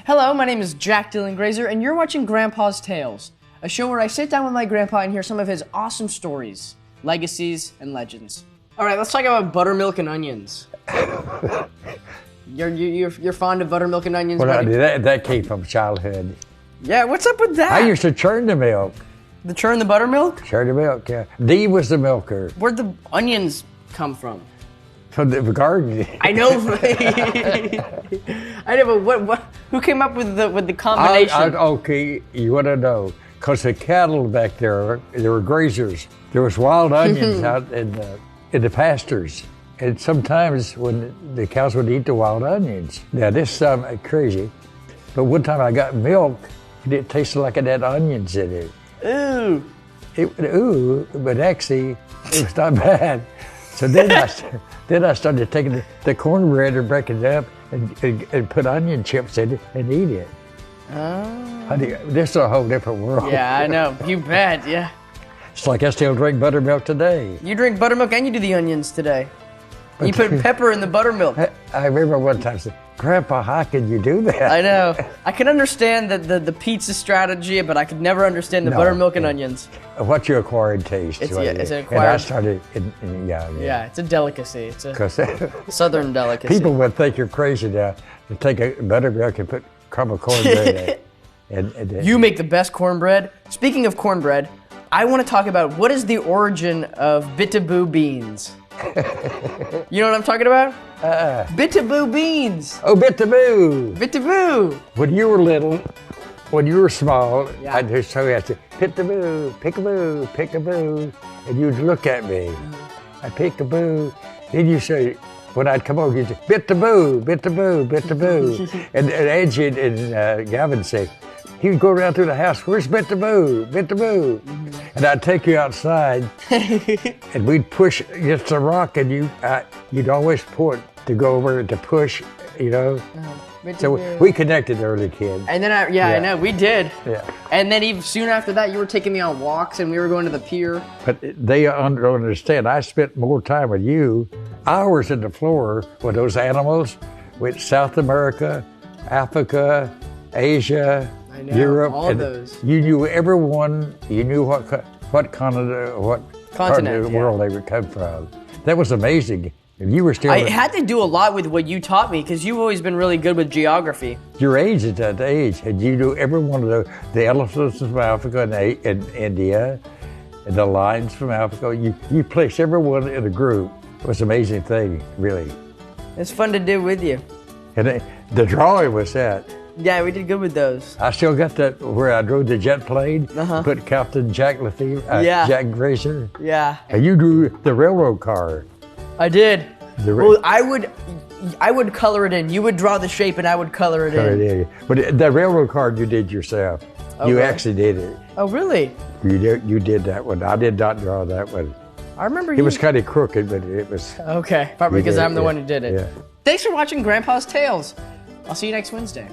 Hello, my name is Jack Dylan Grazer, and you're watching Grandpa's Tales, a show where I sit down with my grandpa and hear some of his awesome stories, legacies, and legends. All right, let's talk about buttermilk and onions. You're fond of buttermilk and onions? Well, that came from childhood. Yeah, what's up with that? I used to churn the milk. Churn the buttermilk? Churn the milk, yeah. Dee was the milker. Where'd the onions come from? From the garden. I know. I know, but who came up with the combination? Okay, you want to know? Because the cattle back there were grazers. There was wild onions out in the pastures. And sometimes when the cows would eat the wild onions. Now, this sounds crazy, but one time I got milk, and it tasted like it had onions in it. Ooh. But actually, it was not bad. So then I started taking the cornbread and breaking it up and put onion chips in it and eat it. Oh. This is a whole different world. Yeah, I know. You bet, yeah. It's like I still drink buttermilk today. You drink buttermilk and you do the onions today. You put pepper in the buttermilk. I remember one time I said, Grandpa, how can you do that? I know. I can understand the pizza strategy, but I could never understand the buttermilk and onions. What's your acquired taste? It's an acquired. And I started, yeah, it's a delicacy. It's a 'Cause southern delicacy. people would think you're crazy now to take a buttermilk and put crumb of cornbread in it. You make the best cornbread. Speaking of cornbread, I want to talk about what is the origin of Bitaboo beans. You know what I'm talking about? Bitaboo beans. Oh, Bitaboo. Bitaboo. When you were little, when you were small, Yeah. I'd just tell you, I'd say, Bitaboo, pickaboo, pickaboo, and you'd look at me. I pickaboo. Then you say, when I'd come over, you'd say, Bitaboo, Bitaboo, Bitaboo. and Angie and Gavin say, he would go around through the house, where's Bitaboo, Bitaboo? And I'd take you outside, and we'd push against a rock, and you'd always point to go over to push, you know. So we connected early, kid. And then I know, we did. Yeah. And then even soon after that, you were taking me on walks, and we were going to the pier. But they don't understand. I spent more time with you, hours in the floor with those animals, with South America, Africa, Asia, I know, Europe. all of those. You knew everyone. You knew what continent, what part of the world they would come from. That was amazing. And you were still. I had to do a lot with what you taught me because you've always been really good with geography. Your age at that age, and you knew every one of the elephants from Africa and India, and the lions from Africa. You placed everyone in a group. It was an amazing thing, really. It's fun to do with you. And the drawing was that. Yeah, we did good with those. I still got that where I drove the jet plane, put Captain Jack Lefevre, Jack Grazer. Yeah. And you drew the railroad car. I did. Well, I would color it in. You would draw the shape and I would color it in. But the railroad car you did yourself. Okay. You actually did it. Oh, really? You did that one. I did not draw that one. I remember It was kind of crooked, but it was. Okay, probably because I'm the one who did it. Yeah. Thanks for watching Grandpa's Tales. I'll see you next Wednesday.